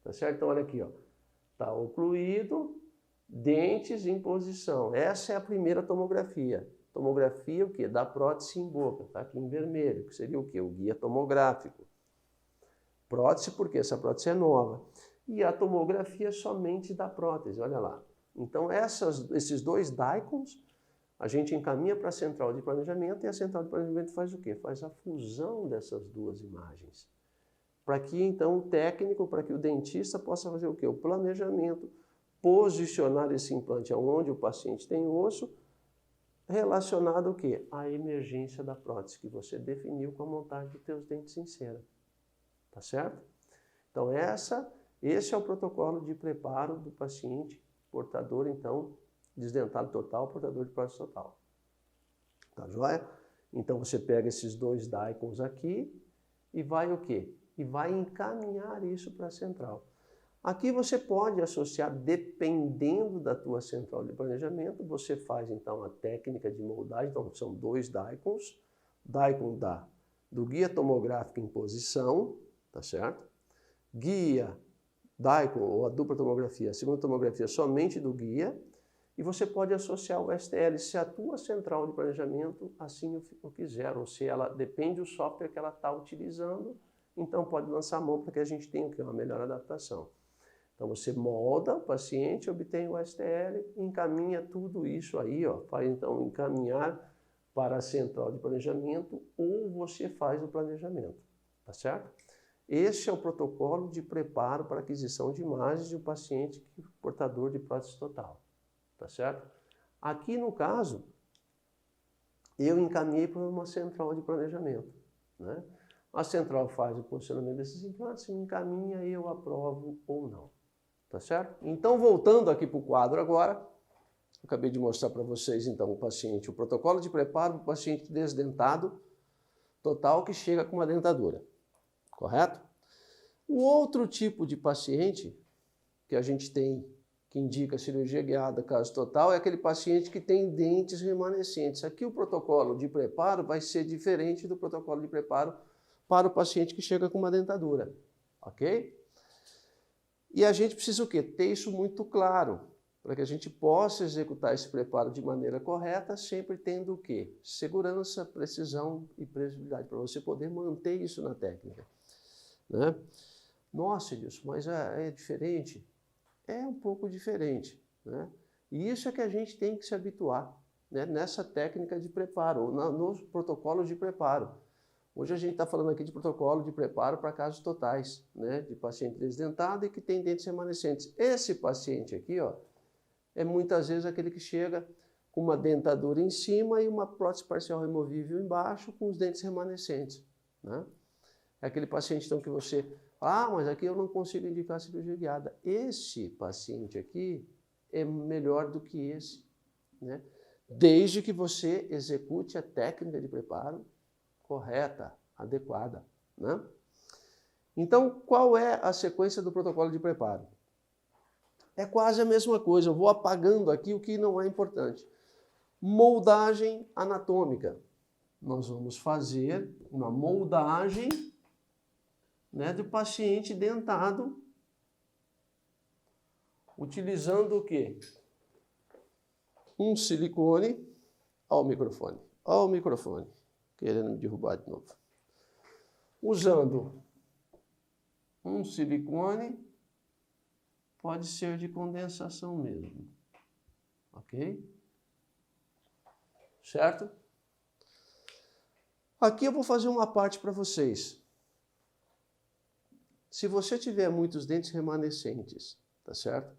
Tá certo? Então, olha aqui, ó. Tá ocluído, dentes em posição. Essa é a primeira tomografia. Tomografia o quê? Da prótese em boca, tá aqui em vermelho, que seria o quê? O guia tomográfico. Prótese porque essa prótese é nova. E a tomografia somente da prótese, olha lá. Então, esses dois DICOMs, a gente encaminha para a central de planejamento e a central de planejamento faz o quê? Faz a fusão dessas duas imagens. Para que, então, o técnico, para que o dentista possa fazer o quê? O planejamento, posicionar esse implante onde o paciente tem osso, relacionado ao quê? À emergência da prótese, que você definiu com a montagem dos teus dentes em cera. Tá certo? Então, esse é o protocolo de preparo do paciente portador, então, desdentado total, portador de prótese total. Tá joia? Então, você pega esses dois DICOMs aqui e vai o quê? E vai encaminhar isso para a central. Aqui você pode associar, dependendo da tua central de planejamento, você faz, então, a técnica de moldagem. Então, são dois DICOMs. DICOM do guia tomográfico em posição, tá certo? Guia, DICOM, ou a dupla tomografia, a segunda tomografia somente do guia, e você pode associar o STL se a tua central de planejamento assim o quiser, ou se ela depende do software que ela está utilizando, então pode lançar a mão para que a gente tenha uma melhor adaptação. Então você molda o paciente, obtém o STL, encaminha tudo isso aí, ó, faz então encaminhar para a central de planejamento ou você faz o planejamento, tá certo? Esse é o protocolo de preparo para aquisição de imagens de um paciente portador de prótese total, tá certo? Aqui no caso, eu encaminhei para uma central de planejamento, né? A central faz o posicionamento desses implantes, me encaminha e eu aprovo ou não, tá certo? Então, voltando aqui para o quadro agora, eu acabei de mostrar para vocês, então, o paciente, o protocolo de preparo para o paciente desdentado total que chega com uma dentadura. Correto? O outro tipo de paciente que a gente tem, que indica cirurgia guiada, caso total, é aquele paciente que tem dentes remanescentes. Aqui o protocolo de preparo vai ser diferente do protocolo de preparo para o paciente que chega com uma dentadura. Ok? E a gente precisa o quê? Ter isso muito claro, para que a gente possa executar esse preparo de maneira correta, sempre tendo o quê? Segurança, precisão e previsibilidade, para você poder manter isso na técnica. Né? Nossa, Edilson, mas é diferente? É um pouco diferente. Né? E isso é que a gente tem que se habituar, né? Nessa técnica de preparo, nos protocolos de preparo. Hoje a gente está falando aqui de protocolo de preparo para casos totais, né? De paciente desdentado e que tem dentes remanescentes. Esse paciente aqui, ó, é muitas vezes aquele que chega com uma dentadura em cima e uma prótese parcial removível embaixo com os dentes remanescentes. Né? É aquele paciente então que você... Ah, mas aqui eu não consigo indicar cirurgia guiada. Esse paciente aqui é melhor do que esse, né? Desde que você execute a técnica de preparo correta, adequada, né? Então, qual é a sequência do protocolo de preparo? É quase a mesma coisa, eu vou apagando aqui o que não é importante. Moldagem anatômica. Nós vamos fazer uma moldagem, né, do paciente dentado, utilizando o quê? Um silicone. Ó o microfone, querendo me derrubar de novo. Usando um silicone, pode ser de condensação mesmo, ok? Certo? Aqui eu vou fazer uma parte para vocês. Se você tiver muitos dentes remanescentes, tá certo?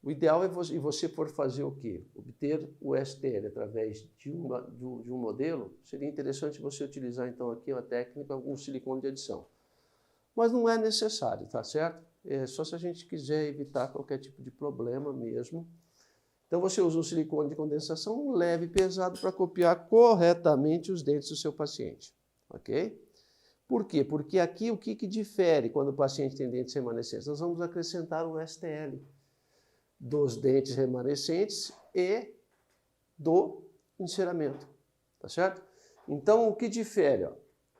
O ideal é você for fazer o quê? Obter o STL através de um modelo. Seria interessante você utilizar então aqui uma técnica, algum silicone de adição. Mas não é necessário, tá certo? É só se a gente quiser evitar qualquer tipo de problema mesmo. Então você usa um silicone de condensação leve e pesado para copiar corretamente os dentes do seu paciente, ok? Por quê? Porque aqui o que difere quando o paciente tem dentes remanescentes? Nós vamos acrescentar um STL dos dentes remanescentes e do enceramento, tá certo? Então o que difere, ó,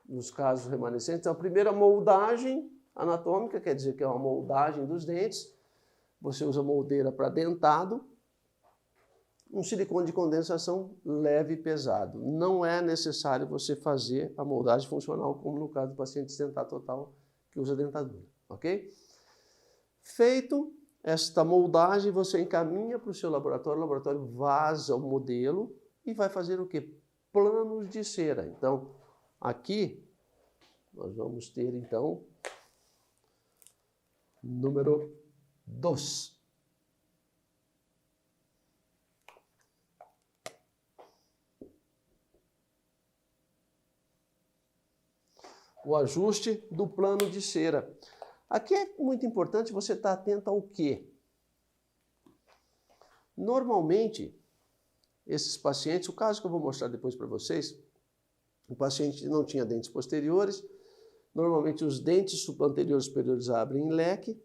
nos casos remanescentes, a primeira moldagem anatômica, quer dizer que é uma moldagem dos dentes. Você usa moldeira para dentado. Um silicone de condensação leve e pesado. Não é necessário você fazer a moldagem funcional, como no caso do paciente de dentar total, que usa dentadura, ok? Feito esta moldagem, você encaminha para o seu laboratório, o laboratório vaza o modelo e vai fazer o quê? Planos de cera. Então, aqui, nós vamos ter, então, número 2. O ajuste do plano de cera. Aqui é muito importante você estar atento ao quê? Normalmente, esses pacientes, o caso que eu vou mostrar depois para vocês, o paciente não tinha dentes posteriores, normalmente os dentes anteriores e superiores abrem em leque,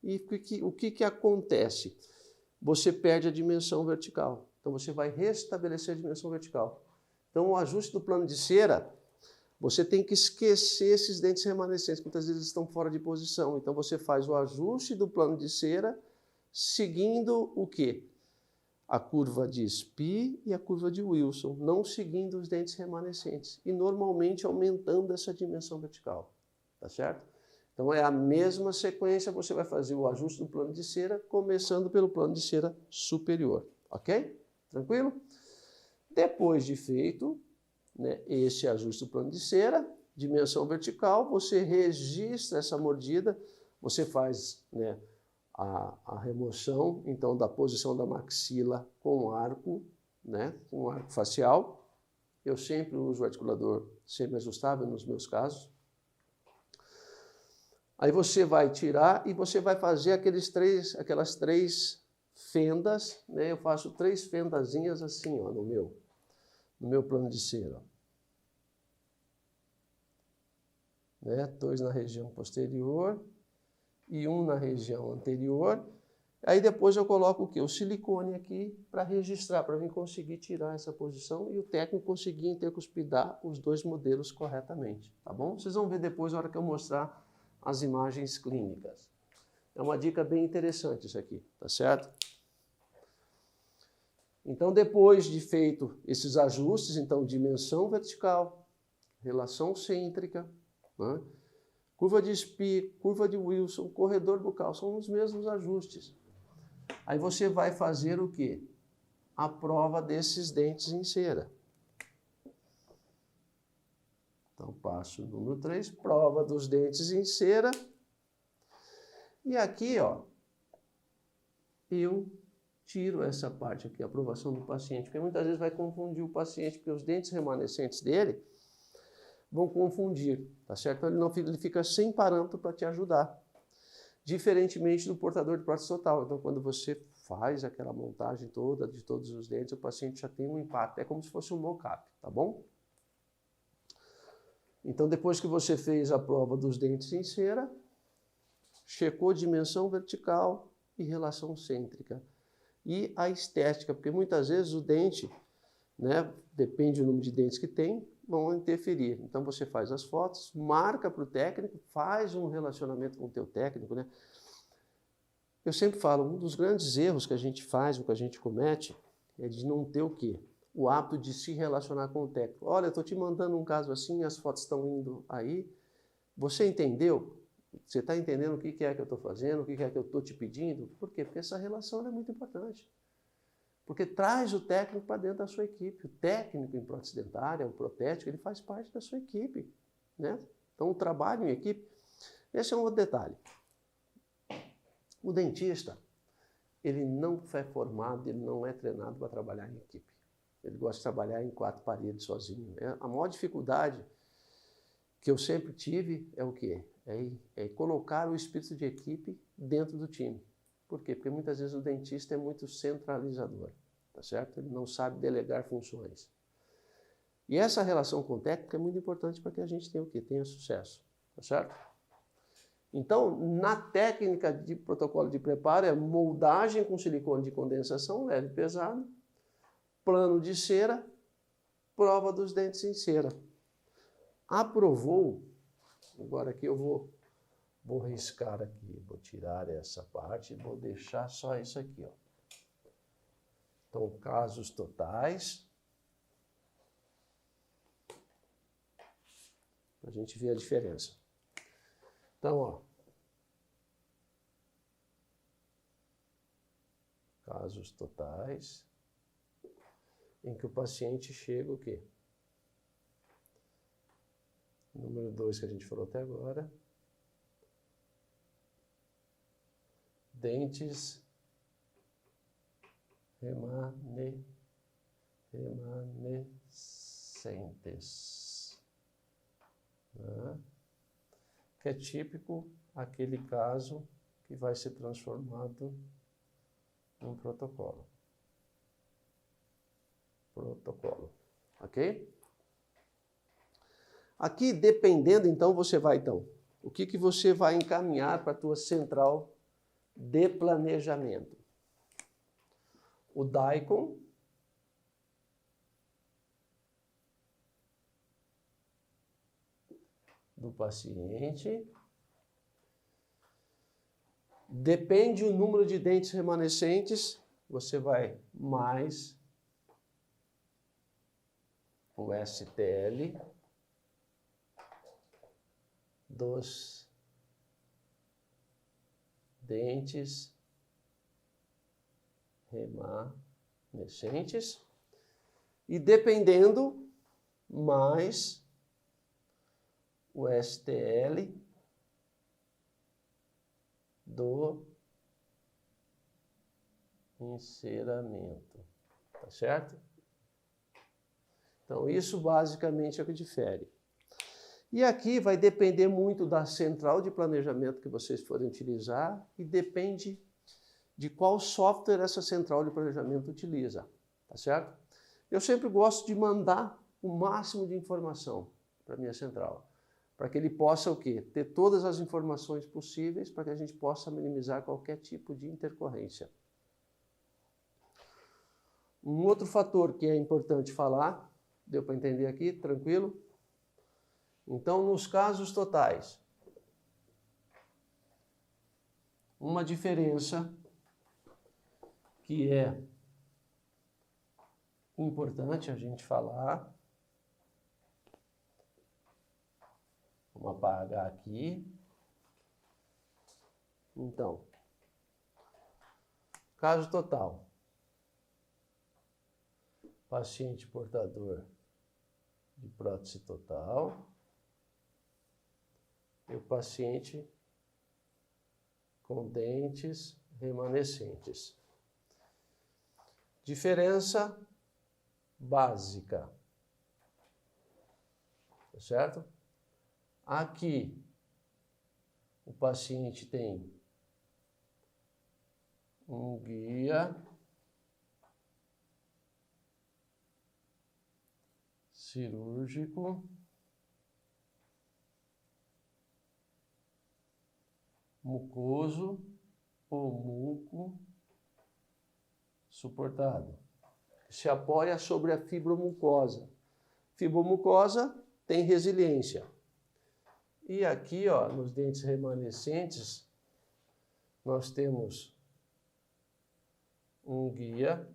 e o que acontece? Você perde a dimensão vertical. Então você vai restabelecer a dimensão vertical. Então o ajuste do plano de cera, você tem que esquecer esses dentes remanescentes, que muitas vezes estão fora de posição. Então você faz o ajuste do plano de cera seguindo o quê? A curva de Spee e a curva de Wilson, não seguindo os dentes remanescentes. E normalmente aumentando essa dimensão vertical, tá certo? Então é a mesma sequência, você vai fazer o ajuste do plano de cera, começando pelo plano de cera superior, ok? Tranquilo? Depois de feito, né, esse ajuste do plano de cera, dimensão vertical, você registra essa mordida, você faz, né, a remoção, então, da posição da maxila com arco, né, com arco facial. Eu sempre uso o articulador semi-ajustável nos meus casos. Aí você vai tirar e você vai fazer aquelas três fendas, né? Eu faço 3 fendazinhas assim, ó, no meu plano de cera. Né? 2 na região posterior e 1 na região anterior. Aí depois eu coloco o quê? O silicone aqui para registrar, para mim conseguir tirar essa posição e o técnico conseguir intercuspidar os 2 modelos corretamente, tá bom? Vocês vão ver depois na hora que eu mostrar as imagens clínicas. É uma dica bem interessante isso aqui, tá certo? Então, depois de feito esses ajustes, então, dimensão vertical, relação cêntrica, né? Curva de Spee, curva de Wilson, corredor bucal, são os mesmos ajustes. Aí você vai fazer o quê? A prova desses dentes em cera. Então, passo número 3, prova dos dentes em cera. E aqui, ó, eu tiro essa parte aqui, a aprovação do paciente, porque muitas vezes vai confundir o paciente, porque os dentes remanescentes dele vão confundir, tá certo? Então, ele fica sem parâmetro para te ajudar. Diferentemente do portador de prótese total. Então, quando você faz aquela montagem toda de todos os dentes, o paciente já tem um impacto. É como se fosse um mock-up, tá bom? Então, depois que você fez a prova dos dentes em cera, checou dimensão vertical e relação cêntrica. E a estética, porque muitas vezes o dente, né, depende do número de dentes que tem, vão interferir. Então você faz as fotos, marca para o técnico, faz um relacionamento com o teu técnico, né? Eu sempre falo, um dos grandes erros que a gente faz, o que a gente comete, é de não ter o quê? O hábito de se relacionar com o técnico. Olha, eu estou te mandando um caso assim, as fotos estão indo aí. Você entendeu? Você está entendendo o que é que eu estou fazendo, o que é que eu estou te pedindo? Por quê? Porque essa relação é muito importante. Porque traz o técnico para dentro da sua equipe. O técnico em prótese dentária, o protético, ele faz parte da sua equipe, né? Então, o trabalho em equipe, esse é um outro detalhe. O dentista, ele não é formado, ele não é treinado para trabalhar em equipe. Ele gosta de trabalhar em 4 paredes sozinho. A maior dificuldade que eu sempre tive é o quê? É colocar o espírito de equipe dentro do time. Por quê? Porque muitas vezes o dentista é muito centralizador, tá certo? Ele não sabe delegar funções. E essa relação com o técnico é muito importante para que a gente tenha o quê? Tenha sucesso, tá certo? Então, na técnica de protocolo de preparo, é moldagem com silicone de condensação, leve e pesado, plano de cera, prova dos dentes em cera. Aprovou, agora aqui eu vou Vou riscar aqui, vou tirar essa parte e vou deixar só isso aqui, ó. Então, casos totais. Para a gente ver a diferença. Então, ó. Casos totais, em que o paciente chega o quê? Número 2 que a gente falou até agora. Dentes remanescentes. Né? Que é típico aquele caso que vai ser transformado num protocolo. Ok? Aqui, dependendo, então, você vai, o que você vai encaminhar para a tua central de planejamento? O DICOM, do paciente. Depende o número de dentes remanescentes, você vai mais o STL dos dentes remanescentes e dependendo mais o STL do enceramento, tá certo? Então, isso basicamente é o que difere. E aqui vai depender muito da central de planejamento que vocês forem utilizar e depende de qual software essa central de planejamento utiliza, tá certo? Eu sempre gosto de mandar o máximo de informação para a minha central, para que ele possa o quê? Ter todas as informações possíveis para que a gente possa minimizar qualquer tipo de intercorrência. Um outro fator que é importante falar, deu para entender aqui, tranquilo? Então, nos casos totais, uma diferença que é importante a gente falar. Vamos apagar aqui. Então, caso total. Paciente portador de prótese total. E o paciente com dentes remanescentes. Diferença básica. Tá certo? Aqui, o paciente tem um guia cirúrgico, mucoso ou muco suportado. Se apoia sobre a fibromucosa. Fibromucosa tem resiliência. E aqui, ó, nos dentes remanescentes, nós temos um guia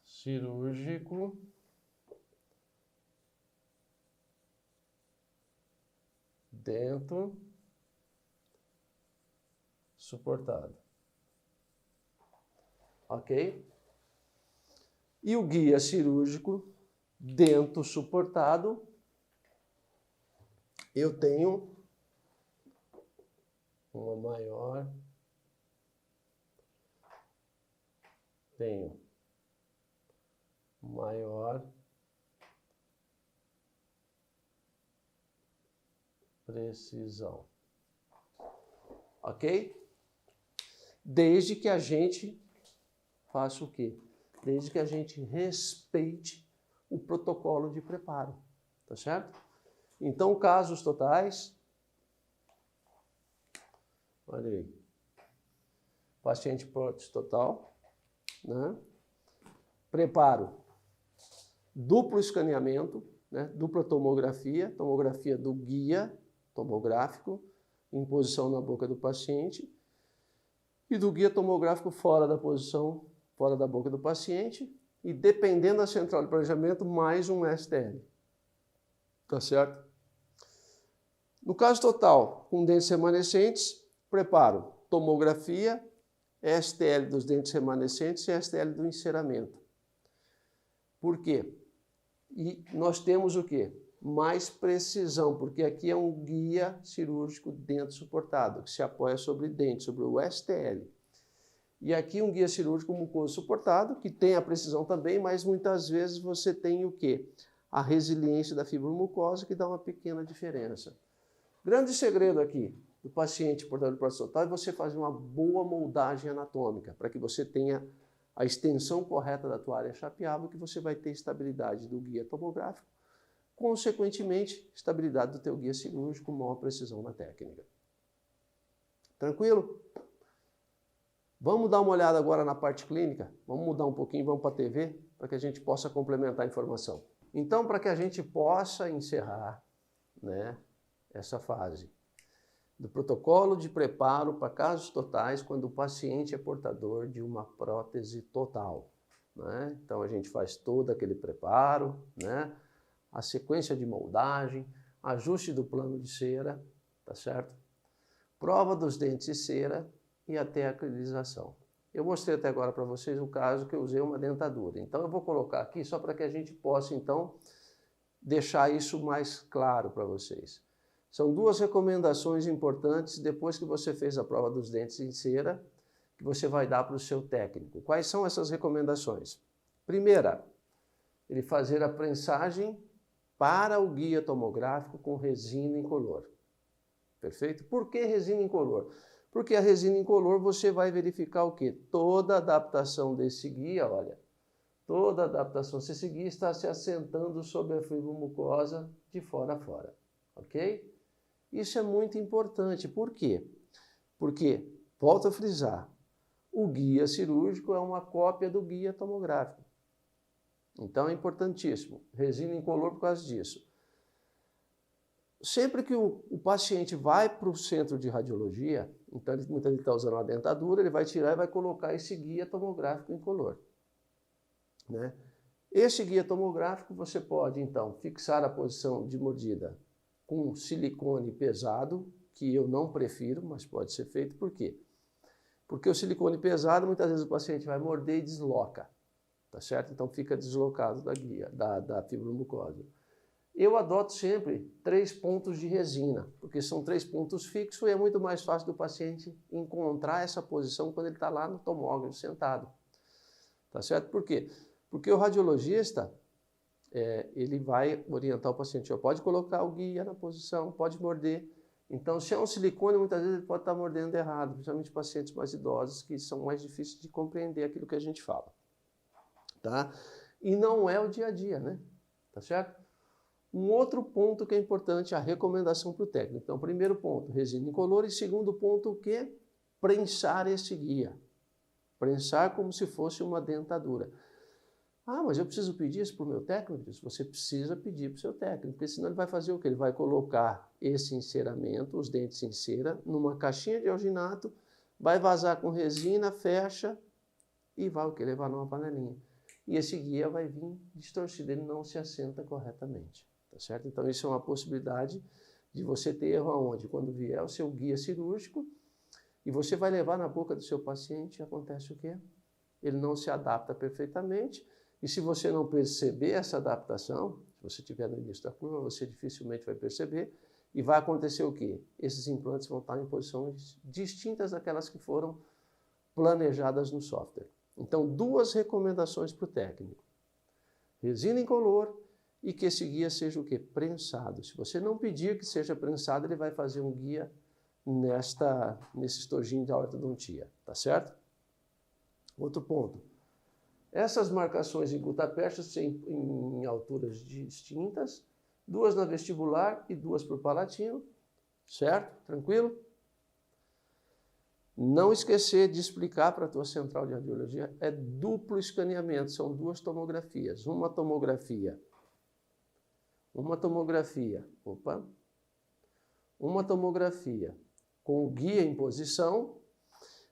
cirúrgico dentro suportado. Ok? E o guia cirúrgico dentro suportado, eu tenho uma maior, precisão. Ok? Desde que a gente faça o quê? Desde que a gente respeite o protocolo de preparo, tá certo? Então, casos totais, olha aí, paciente prótese total, né? Preparo, duplo escaneamento, né? Dupla tomografia, tomografia do guia tomográfico em posição na boca do paciente e do guia tomográfico fora da posição, fora da boca do paciente e, dependendo da central de planejamento, mais um STL. Tá certo? No caso total, com dentes remanescentes, preparo tomografia, STL dos dentes remanescentes e STL do enceramento. Por quê? E nós temos o quê? Mais precisão, porque aqui é um guia cirúrgico dente suportado, que se apoia sobre dente, sobre o STL. E aqui um guia cirúrgico mucoso suportado, que tem a precisão também, mas muitas vezes você tem o quê? A resiliência da fibromucosa, que dá uma pequena diferença. Grande segredo aqui do paciente portador de prótese total é você fazer uma boa moldagem anatômica, para que você tenha a extensão correta da tua área chapeável, que você vai ter estabilidade do guia tomográfico, consequentemente, estabilidade do teu guia cirúrgico, maior precisão na técnica. Tranquilo? Vamos dar uma olhada agora na parte clínica? Vamos mudar um pouquinho, vamos para a TV, para que a gente possa complementar a informação. Então, para que a gente possa encerrar, né, essa fase do protocolo de preparo para casos totais, quando o paciente é portador de uma prótese total, né? Então, a gente faz todo aquele preparo, né? A sequência de moldagem, ajuste do plano de cera, tá certo? Prova dos dentes e cera e até a acrilização. Eu mostrei até agora para vocês o caso que eu usei uma dentadura. Então, eu vou colocar aqui só para que a gente possa, então, deixar isso mais claro para vocês. São duas recomendações importantes depois que você fez a prova dos dentes em cera, que você vai dar para o seu técnico. Quais são essas recomendações? Primeira, ele fazer a prensagem para o guia tomográfico com resina incolor. Perfeito? Por que resina incolor? Porque a resina incolor você vai verificar o quê? Toda a adaptação desse guia, olha, toda a adaptação desse guia está se assentando sobre a fibromucosa de fora a fora, ok? Isso é muito importante. Por quê? Porque, volto a frisar, o guia cirúrgico é uma cópia do guia tomográfico. Então é importantíssimo. Resina incolor por causa disso. Sempre que o paciente vai para o centro de radiologia, então muitas vezes está usando uma dentadura, ele vai tirar e vai colocar esse guia tomográfico incolor, né? Esse guia tomográfico você pode, então, fixar a posição de mordida com silicone pesado, que eu não prefiro, mas pode ser feito. Por quê? Porque o silicone pesado, muitas vezes o paciente vai morder e desloca, tá certo? Então fica deslocado da guia, da fibromucosa. Eu adoto sempre 3 pontos de resina, porque são 3 pontos fixos e é muito mais fácil do paciente encontrar essa posição quando ele está lá no tomógrafo sentado, tá certo? Por quê? Porque o radiologista, ele vai orientar o paciente, ó, pode colocar o guia na posição, pode morder. Então, se é um silicone, muitas vezes ele pode estar mordendo errado, principalmente pacientes mais idosos, que são mais difíceis de compreender aquilo que a gente fala, tá? E não é o dia a dia, né? Tá certo? Um outro ponto que é importante, a recomendação para o técnico. Então, primeiro ponto, resina incolor, e segundo ponto, o quê? Prensar esse guia. Prensar como se fosse uma dentadura. Ah, mas eu preciso pedir isso para o meu técnico? Você precisa pedir para o seu técnico, porque senão ele vai fazer o quê? Ele vai colocar esse enceramento, os dentes em cera, numa caixinha de alginato, vai vazar com resina, fecha e vai o quê? Levar numa panelinha. E esse guia vai vir distorcido, ele não se assenta corretamente, tá certo? Então isso é uma possibilidade de você ter erro aonde? Quando vier o seu guia cirúrgico e você vai levar na boca do seu paciente, acontece o quê? Ele não se adapta perfeitamente. E se você não perceber essa adaptação, se você estiver no início da curva, você dificilmente vai perceber. E vai acontecer o quê? Esses implantes vão estar em posições distintas daquelas que foram planejadas no software. Então, 2 recomendações para o técnico. Resina incolor e que esse guia seja o quê? Prensado. Se você não pedir que seja prensado, ele vai fazer um guia nesse estojinho da ortodontia, tá certo? Outro ponto. Essas marcações em gutaperchas em alturas distintas, 2 na vestibular e 2 para o palatino, certo? Tranquilo? Não esquecer de explicar para a tua central de radiologia, é duplo escaneamento, são 2 tomografias. Uma tomografia uma tomografia com o guia em posição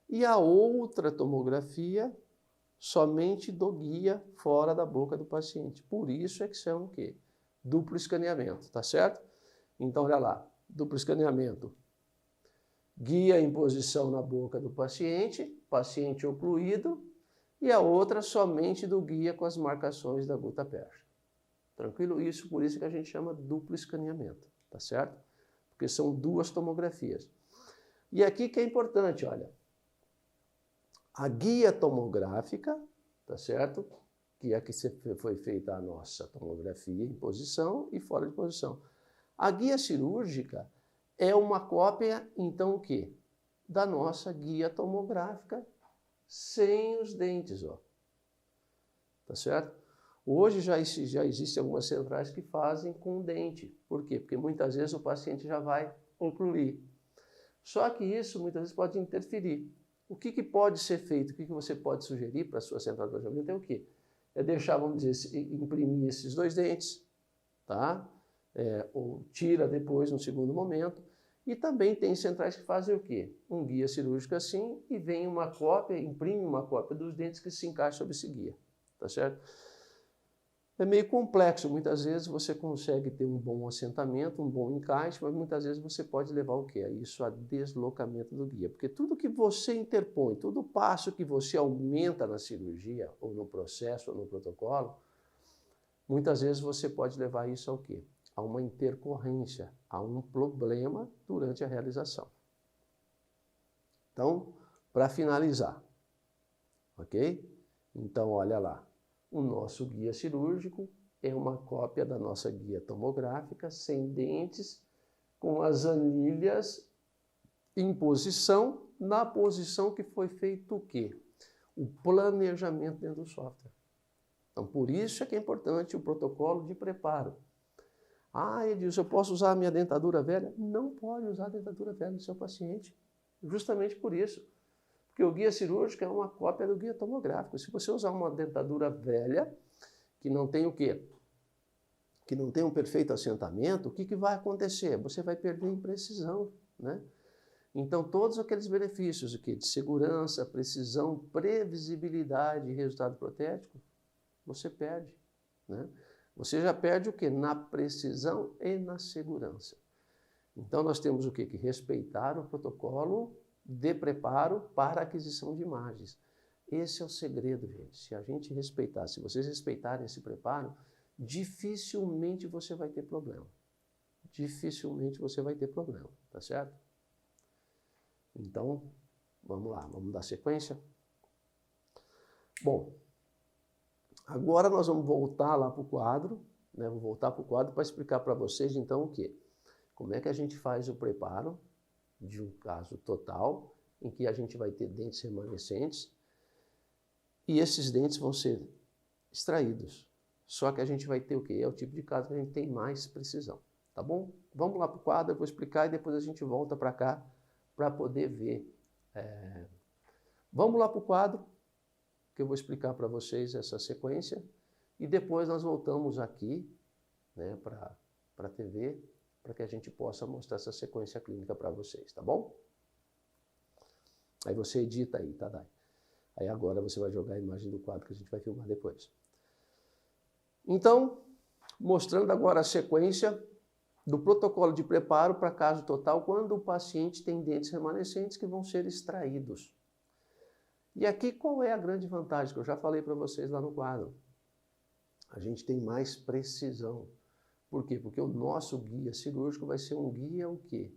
e a outra tomografia somente do guia fora da boca do paciente. Por isso é que chama o quê? Duplo escaneamento, tá certo? Então, olha lá, duplo escaneamento. Guia em posição na boca do paciente, paciente ocluído, e a outra somente do guia com as marcações da gutta-percha. Tranquilo? Isso, por isso que a gente chama duplo escaneamento, tá certo? Porque são duas tomografias. E aqui que é importante, olha, a guia tomográfica, tá certo? Que é que foi feita a nossa tomografia em posição e fora de posição. A guia cirúrgica é uma cópia, então, o quê? Da nossa guia tomográfica sem os dentes, ó. Tá certo? Hoje já existem algumas centrais que fazem com dente. Por quê? Porque muitas vezes o paciente já vai ocluir. Só que isso muitas vezes pode interferir. O que pode ser feito? O que você pode sugerir para a sua central de alojamento é o quê? É deixar, vamos dizer, imprimir esses dois dentes, tá? Ou tira depois, no segundo momento. E também tem centrais que fazem o quê? Um guia cirúrgico assim e vem uma cópia, imprime uma cópia dos dentes que se encaixa sobre esse guia, tá certo? É meio complexo, muitas vezes você consegue ter um bom assentamento, um bom encaixe, mas muitas vezes você pode levar o quê? Isso a deslocamento do guia, porque tudo que você interpõe, todo passo que você aumenta na cirurgia, ou no processo, ou no protocolo, muitas vezes você pode levar isso ao quê? A uma intercorrência, a um problema durante a realização. Então, para finalizar, ok? Então, olha lá. O nosso guia cirúrgico é uma cópia da nossa guia tomográfica, sem dentes, com as anilhas em posição, na posição que foi feito o quê? O planejamento dentro do software. Então, por isso é que é importante o protocolo de preparo. Ah, Edilson, eu posso usar a minha dentadura velha? Não pode usar a dentadura velha do seu paciente. Justamente por isso. Porque o guia cirúrgico é uma cópia do guia tomográfico. Se você usar uma dentadura velha, que não tem o quê? Que não tem um perfeito assentamento, o que vai acontecer? Você vai perder em precisão, né? Então, todos aqueles benefícios o quê? De segurança, precisão, previsibilidade e resultado protético, você perde, né? Você já perde o quê? Na precisão e na segurança. Então, nós temos o quê? Que respeitar o protocolo de preparo para a aquisição de imagens. Esse é o segredo, gente. Se a gente respeitar, se vocês respeitarem esse preparo, dificilmente você vai ter problema. Dificilmente você vai ter problema, tá certo? Então, vamos lá, vamos dar sequência. Bom, agora nós vamos voltar lá para o quadro, né? Vou voltar para o quadro para explicar para vocês, então, o quê? Como é que a gente faz o preparo de um caso total, em que a gente vai ter dentes remanescentes, e esses dentes vão ser extraídos. Só que a gente vai ter o quê? É o tipo de caso que a gente tem mais precisão, tá bom? Vamos lá para o quadro, eu vou explicar e depois a gente volta para cá para poder ver. Vamos lá para o quadro, que eu vou explicar para vocês essa sequência, e depois nós voltamos aqui, né, para a TV, para que a gente possa mostrar essa sequência clínica para vocês, tá bom? Aí você edita aí, tá, Dai? Aí agora você vai jogar a imagem do quadro que a gente vai filmar depois. Então, mostrando agora a sequência do protocolo de preparo para caso total, quando o paciente tem dentes remanescentes que vão ser extraídos. E aqui qual é a grande vantagem que eu já falei para vocês lá no quadro? A gente tem mais precisão. Por quê? Porque o nosso guia cirúrgico vai ser um guia o quê?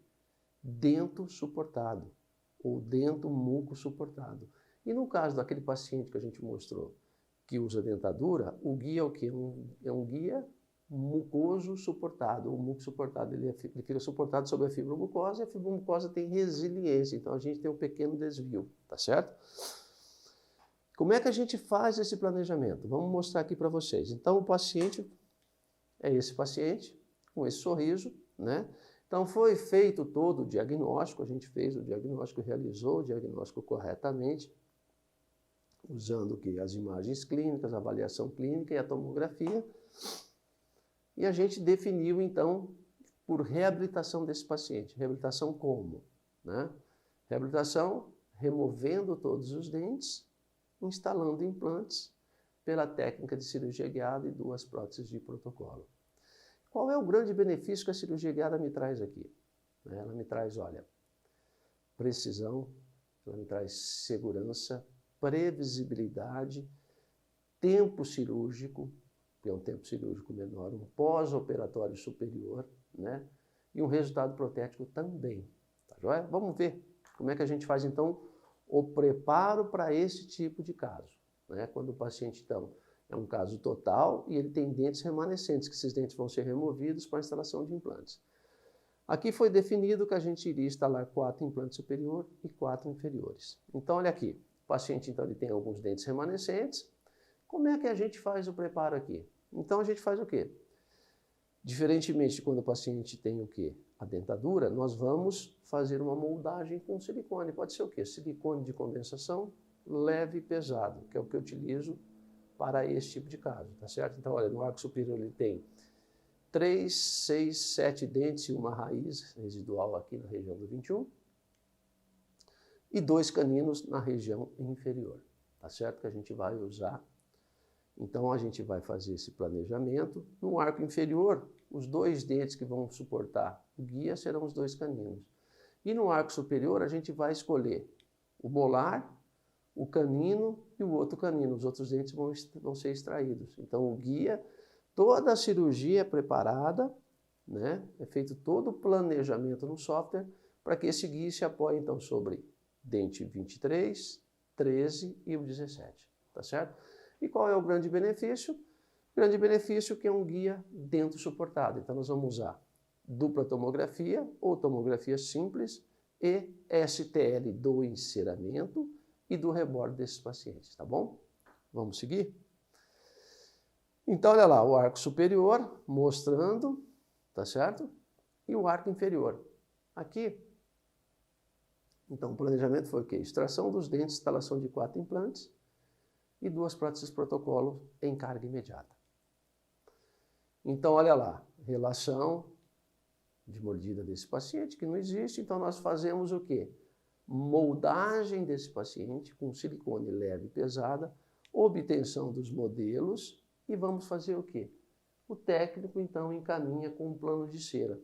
Dento suportado, ou dento muco suportado. E no caso daquele paciente que a gente mostrou, que usa dentadura, o guia é o quê? É um guia mucoso suportado. O muco suportado, ele fica suportado sobre a fibromucosa, e a fibromucosa tem resiliência, então a gente tem um pequeno desvio, tá certo? Como é que a gente faz esse planejamento? Vamos mostrar aqui para vocês. Então, o paciente é esse paciente, com esse sorriso, né? Então, foi feito todo o diagnóstico, a gente fez o diagnóstico, realizou o diagnóstico corretamente, usando o quê? As imagens clínicas, a avaliação clínica e a tomografia. E a gente definiu, então, por reabilitação desse paciente. Reabilitação como? Né? Reabilitação removendo todos os dentes, instalando implantes pela técnica de cirurgia guiada e 2 próteses de protocolo. Qual é o grande benefício que a cirurgia guiada me traz aqui? Ela me traz, olha, precisão, ela me traz segurança, previsibilidade, tempo cirúrgico, que é um tempo cirúrgico menor, um pós-operatório superior, né? E um resultado protético também. Tá joia? Vamos ver como é que a gente faz, então, o preparo para esse tipo de caso. Né? Quando o paciente, então, é um caso total e ele tem dentes remanescentes, que esses dentes vão ser removidos para a instalação de implantes. Aqui foi definido que a gente iria instalar 4 implantes superiores e 4 inferiores. Então, olha aqui, o paciente, então, ele tem alguns dentes remanescentes. Como é que a gente faz o preparo aqui? Então, a gente faz o quê? Diferentemente de quando o paciente tem o quê? A dentadura, nós vamos fazer uma moldagem com silicone. Pode ser o quê? Silicone de condensação, leve e pesado, que é o que eu utilizo para esse tipo de caso, tá certo? Então, olha, no arco superior ele tem 3, 6, 7 dentes e uma raiz residual aqui na região do 21 e 2 caninos na região inferior, tá certo? Que a gente vai usar. Então, a gente vai fazer esse planejamento. No arco inferior, os 2 dentes que vão suportar o guia serão os 2 caninos. E no arco superior, a gente vai escolher o molar, o canino e o outro canino. Os outros dentes vão ser extraídos. Então, o guia, toda a cirurgia é preparada, né? É feito todo o planejamento no software para que esse guia se apoie, então, sobre dente 23, 13 e o 17, tá certo? E qual é o grande benefício? O grande benefício é que é um guia dentro suportado. Então, nós vamos usar dupla tomografia ou tomografia simples e STL do enceramento e do rebordo desses pacientes, tá bom? Vamos seguir? Então, olha lá, o arco superior mostrando, tá certo? E o arco inferior. Aqui, então, o planejamento foi o quê? Extração dos dentes, instalação de 4 implantes, e 2 próteses protocolo em carga imediata. Então, olha lá, relação de mordida desse paciente, que não existe, então nós fazemos o quê? Moldagem desse paciente com silicone leve e pesada, obtenção dos modelos e vamos fazer o quê? O técnico, então, encaminha com um plano de cera.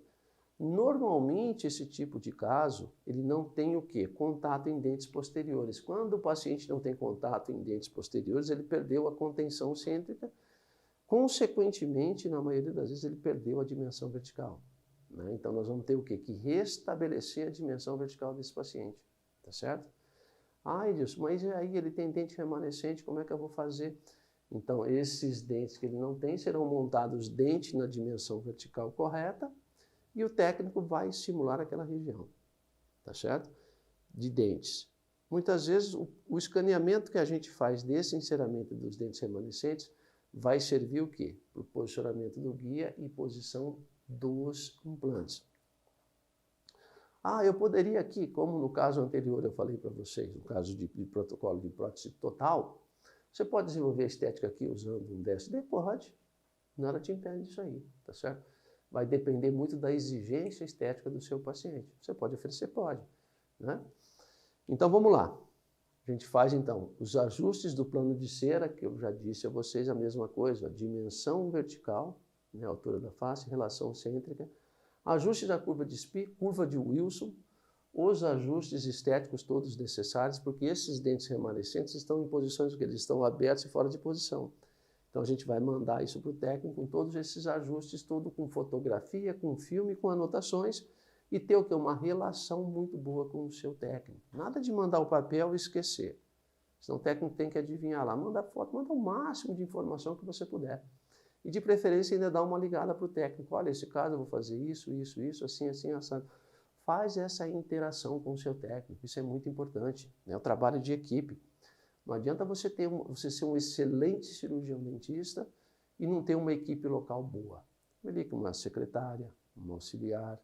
Normalmente, esse tipo de caso, ele não tem o quê? Contato em dentes posteriores. Quando o paciente não tem contato em dentes posteriores, ele perdeu a contenção cêntrica. Consequentemente, na maioria das vezes, ele perdeu a dimensão vertical. Né? Então, nós vamos ter o quê? Que restabelecer a dimensão vertical desse paciente. Tá certo? Ah, Edilson, mas aí ele tem dente remanescente, como é que eu vou fazer? Então, esses dentes que ele não tem serão montados dente na dimensão vertical correta, e o técnico vai estimular aquela região, tá certo? De dentes. Muitas vezes o escaneamento que a gente faz desse enceramento dos dentes remanescentes vai servir o quê? Para o posicionamento do guia e posição dos implantes. Ah, eu poderia aqui, como no caso anterior eu falei para vocês, no caso de protocolo de prótese total, você pode desenvolver a estética aqui usando um DSD? Pode. Nada te impede disso aí, tá certo? Vai depender muito da exigência estética do seu paciente. Você pode oferecer? Pode. Né? Então, vamos lá. A gente faz, então, os ajustes do plano de cera, que eu já disse a vocês a mesma coisa, a dimensão vertical, né, a altura da face, relação cêntrica, ajuste da curva de Spee, curva de Wilson, os ajustes estéticos todos necessários, porque esses dentes remanescentes estão em posições que eles estão abertos e fora de posição. Então, a gente vai mandar isso para o técnico com todos esses ajustes, tudo com fotografia, com filme, com anotações, e ter o quê? Uma relação muito boa com o seu técnico. Nada de mandar o papel e esquecer. Senão o técnico tem que adivinhar lá. Manda foto, manda o máximo de informação que você puder. E de preferência ainda dá uma ligada para o técnico. Olha, esse caso eu vou fazer isso, assim, assado. Faz essa interação com o seu técnico. Isso é muito importante. É o trabalho de equipe. Não adianta você ser um excelente cirurgião dentista e não ter uma equipe local boa. Uma secretária, uma auxiliar,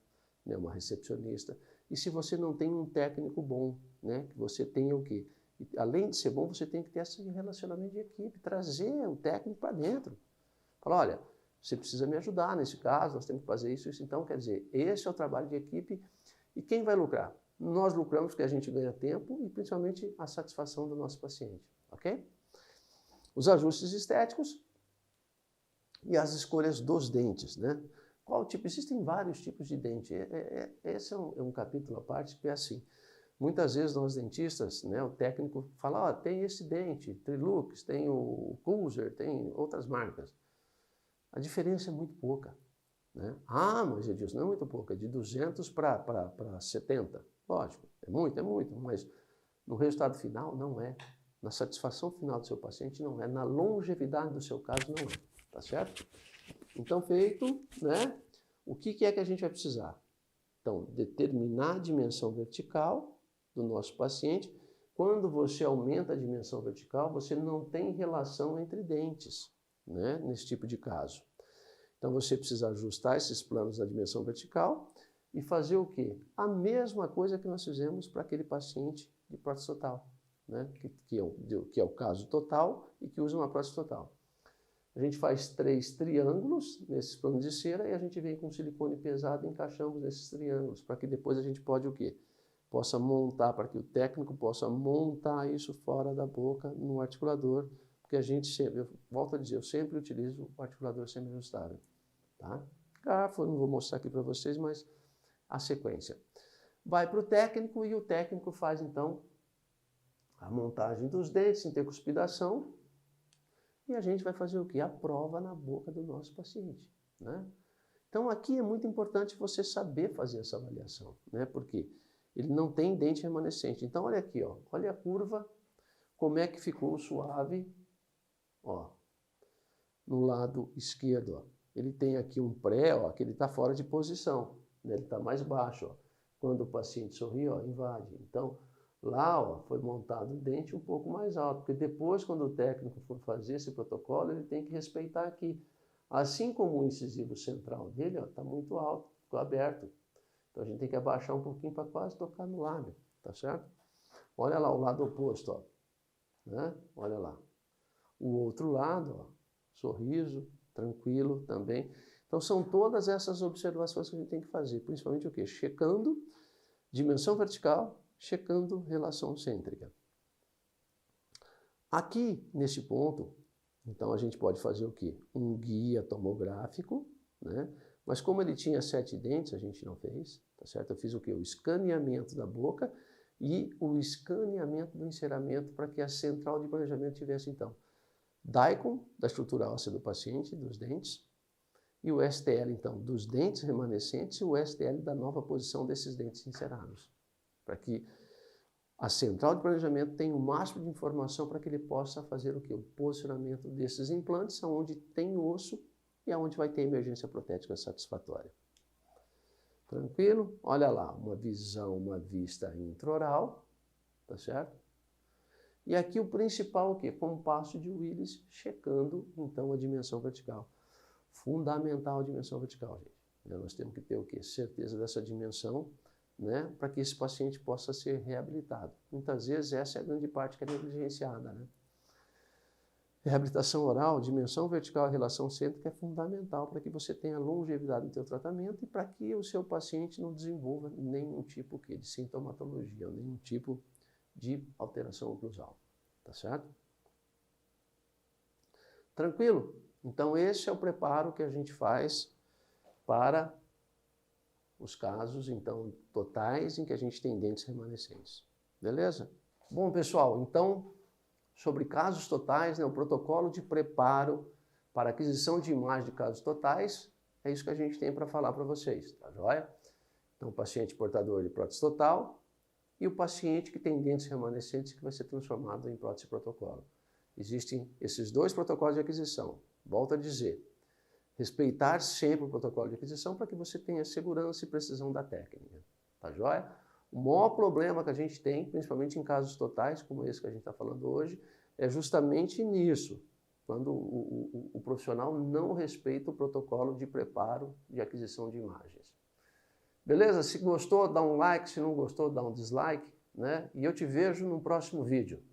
né, uma recepcionista. E se você não tem um técnico bom, né, que você tenha o quê? E, além de ser bom, você tem que ter esse relacionamento de equipe, trazer o técnico para dentro. Fala, olha, você precisa me ajudar nesse caso, nós temos que fazer isso, isso. Então, quer dizer, esse é o trabalho de equipe. E quem vai lucrar? Nós lucramos porque a gente ganha tempo e principalmente a satisfação do nosso paciente, ok? Os ajustes estéticos e as escolhas dos dentes, né? Qual tipo? Existem vários tipos de dente. Esse é um capítulo à parte que é assim. Muitas vezes nós dentistas, né, o técnico fala, tem esse dente, Trilux, tem o Kulzer, tem outras marcas. A diferença é muito pouca, né? Mas Edilson, não é muito pouca, é de 200 para 70. Lógico, é muito, mas no resultado final não é. Na satisfação final do seu paciente não é. Na longevidade do seu caso não é. Tá certo? Então, feito, né? O que é que a gente vai precisar? Então, determinar a dimensão vertical do nosso paciente. Quando você aumenta a dimensão vertical, você não tem relação entre dentes, né? Nesse tipo de caso. Então, você precisa ajustar esses planos da dimensão vertical e fazer o quê? A mesma coisa que nós fizemos para aquele paciente de prótese total, né? Que é o caso total e que usa uma prótese total. A gente faz 3 triângulos nesses planos de cera e a gente vem com silicone pesado e encaixamos nesses triângulos, para que depois a gente pode o quê? Possa montar, para que o técnico possa montar isso fora da boca no articulador, porque a gente sempre, eu volto a dizer, eu sempre utilizo o articulador semi-ajustável, tá? Garfo, eu não vou mostrar aqui para vocês, mas a sequência. Vai para o técnico e o técnico faz então a montagem dos dentes, intercuspidação, e a gente vai fazer o quê? A prova na boca do nosso paciente, né? Então aqui é muito importante você saber fazer essa avaliação, né? Porque ele não tem dente remanescente. Então olha aqui, ó, olha a curva, como é que ficou suave, ó, no lado esquerdo, ó. Ele tem aqui um pré, ó, que ele está fora de posição, né? Ele está mais baixo, ó. Quando o paciente sorri, ó, invade. Então lá, ó, foi montado o dente um pouco mais alto, porque depois, quando o técnico for fazer esse protocolo, ele tem que respeitar aqui. Assim como o incisivo central dele está muito alto, ficou aberto. Então a gente tem que abaixar um pouquinho para quase tocar no lábio, tá certo? Olha lá o lado oposto, ó, né? Olha lá. O outro lado, ó, sorriso, tranquilo também. Então são todas essas observações que a gente tem que fazer, principalmente o quê? Checando dimensão vertical, checando relação cêntrica. Aqui, nesse ponto, então a gente pode fazer o quê? Um guia tomográfico, né? Mas como ele tinha 7 dentes, a gente não fez, tá certo? Eu fiz o quê? O escaneamento da boca e o escaneamento do enceramento para que a central de planejamento tivesse, então, DICOM, da estrutura óssea do paciente, dos dentes, e o STL, então, dos dentes remanescentes e o STL da nova posição desses dentes encerados, para que a central de planejamento tenha o máximo de informação para que ele possa fazer o quê? O posicionamento desses implantes, onde tem osso e aonde vai ter emergência protética satisfatória. Tranquilo? Olha lá, uma visão, uma vista intraoral, tá certo? E aqui o principal, o quê? Compasso de Willis, checando, então, a dimensão vertical. Fundamental a dimensão vertical, gente. Nós temos que ter o quê? Certeza dessa dimensão, né? Para que esse paciente possa ser reabilitado. Muitas vezes essa é a grande parte que é negligenciada, né? Reabilitação oral, dimensão vertical e relação cêntrica é fundamental para que você tenha longevidade no seu tratamento e para que o seu paciente não desenvolva nenhum tipo de sintomatologia, nenhum tipo de alteração oclusal, tá certo? Tranquilo? Então esse é o preparo que a gente faz para os casos, então, totais em que a gente tem dentes remanescentes. Beleza? Bom, pessoal, então, sobre casos totais, né, o protocolo de preparo para aquisição de imagem de casos totais, é isso que a gente tem para falar para vocês, tá joia? Então, o paciente portador de prótese total e o paciente que tem dentes remanescentes que vai ser transformado em prótese protocolo. Existem esses 2 protocolos de aquisição. Volto a dizer, respeitar sempre o protocolo de aquisição para que você tenha segurança e precisão da técnica, tá joia? O maior problema que a gente tem, principalmente em casos totais, como esse que a gente está falando hoje, é justamente nisso, quando o profissional não respeita o protocolo de preparo de aquisição de imagens. Beleza? Se gostou, dá um like, se não gostou, dá um dislike, né? E eu te vejo no próximo vídeo.